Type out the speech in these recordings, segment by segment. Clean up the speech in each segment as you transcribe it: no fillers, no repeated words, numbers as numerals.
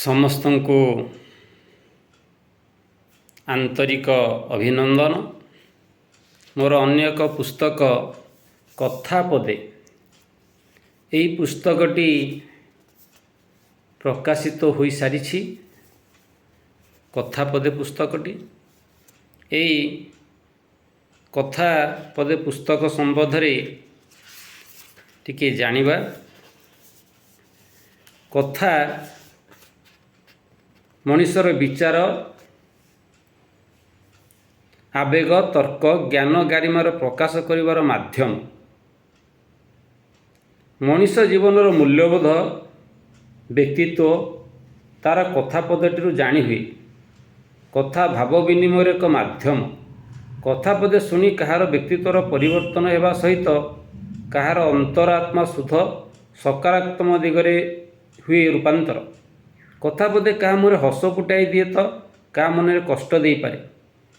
ସମସ୍ତଙ୍କୁ ଆନ୍ତରିକ ଅଭିନନ୍ଦନ। ମୋର ଅନ୍ୟ ଏକ ପୁସ୍ତକ କଥା ପଦେ, ଏହି ପୁସ୍ତକଟି ପ୍ରକାଶିତ ହୋଇସାରିଛି। କଥା ପଦେ ପୁସ୍ତକଟି, ଏହି କଥା ପଦେ ପୁସ୍ତକ ସମ୍ବନ୍ଧରେ ଟିକେ ଜାଣିବା। କଥା ମଣିଷର ବିଚାର, ଆବେଗ, ତର୍କ, ଜ୍ଞାନ ଗାରିମାର ପ୍ରକାଶ କରିବାର ମାଧ୍ୟମ। ମଣିଷ ଜୀବନର ମୂଲ୍ୟବୋଧ, ବ୍ୟକ୍ତିତ୍ୱ ତା'ର କଥା ପଦଟିରୁ ଜାଣି ହୁଏ। କଥା ଭାବ ବିନିମୟର ଏକ ମାଧ୍ୟମ। କଥା ପଦେ ଶୁଣି କାହାର ବ୍ୟକ୍ତିତ୍ୱର ପରିବର୍ତ୍ତନ ହେବା ସହିତ କାହାର ଅନ୍ତରାତ୍ମା ଶୁଦ୍ଧ ସକାରାତ୍ମକ ଦିଗରେ ହୁଏ ରୂପାନ୍ତର। କଥା ପଦେ କାହା ମୁହଁରେ ହସ ଫୁଟାଇ ଦିଏ ତ କାହା ମନରେ କଷ୍ଟ ଦେଇପାରେ।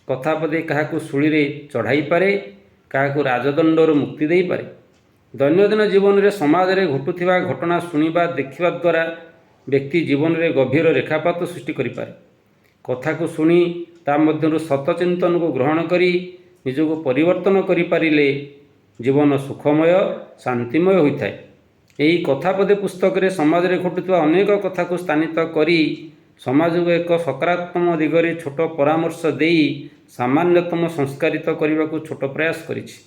କଥା ପଦେ କାହାକୁ ଶୂଳିରେ ଚଢ଼ାଇପାରେ, କାହାକୁ ରାଜଦଣ୍ଡରୁ ମୁକ୍ତି ଦେଇପାରେ। ଦୈନନ୍ଦିନ ଜୀବନରେ ସମାଜରେ ଘଟୁଥିବା ଘଟଣା ଶୁଣିବା ଦେଖିବା ଦ୍ୱାରା ବ୍ୟକ୍ତି ଜୀବନରେ ଗଭୀର ରେଖାପାତ ସୃଷ୍ଟି କରିପାରେ। କଥାକୁ ଶୁଣି ତା ମଧ୍ୟରୁ ସତଚିନ୍ତନକୁ ଗ୍ରହଣ କରି ନିଜକୁ ପରିବର୍ତ୍ତନ କରିପାରିଲେ ଜୀବନ ସୁଖମୟ, ଶାନ୍ତିମୟ ହୋଇଥାଏ। ଏହି କଥା ପଦେ ପୁସ୍ତକରେ ସମାଜରେ ଘଟୁଥିବା ଅନେକ କଥାକୁ ସ୍ଥାନିତ କରି ସମାଜକୁ ଏକ ସକାରାତ୍ମକ ଦିଗରେ ଛୋଟ ପରାମର୍ଶ ଦେଇ ସାମାନ୍ୟତମ ସଂସ୍କାରିତ କରିବାକୁ ଛୋଟ ପ୍ରୟାସ କରିଛି।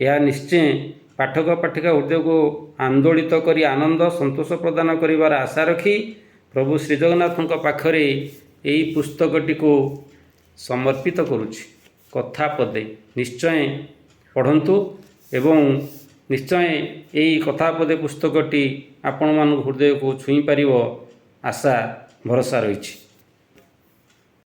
ଏହା ନିଶ୍ଚୟ ପାଠକ ପାଠିକା ହୃଦୟକୁ ଆନ୍ଦୋଳିତ କରି ଆନନ୍ଦ ସନ୍ତୋଷ ପ୍ରଦାନ କରିବାର ଆଶା ରଖି ପ୍ରଭୁ ଶ୍ରୀଜଗନ୍ନାଥଙ୍କ ପାଖରେ ଏହି ପୁସ୍ତକଟିକୁ ସମର୍ପିତ କରୁଛି। କଥା ପଦେ ନିଶ୍ଚୟ ପଢ଼ନ୍ତୁ ଏବଂ ନିଶ୍ଚୟ ଏହି କଥା ପଦେ ପୁସ୍ତକଟି ଆପଣମାନଙ୍କ ହୃଦୟକୁ ଛୁଇଁ ପାରିବ, ଆଶା ଭରସା ରହିଛି।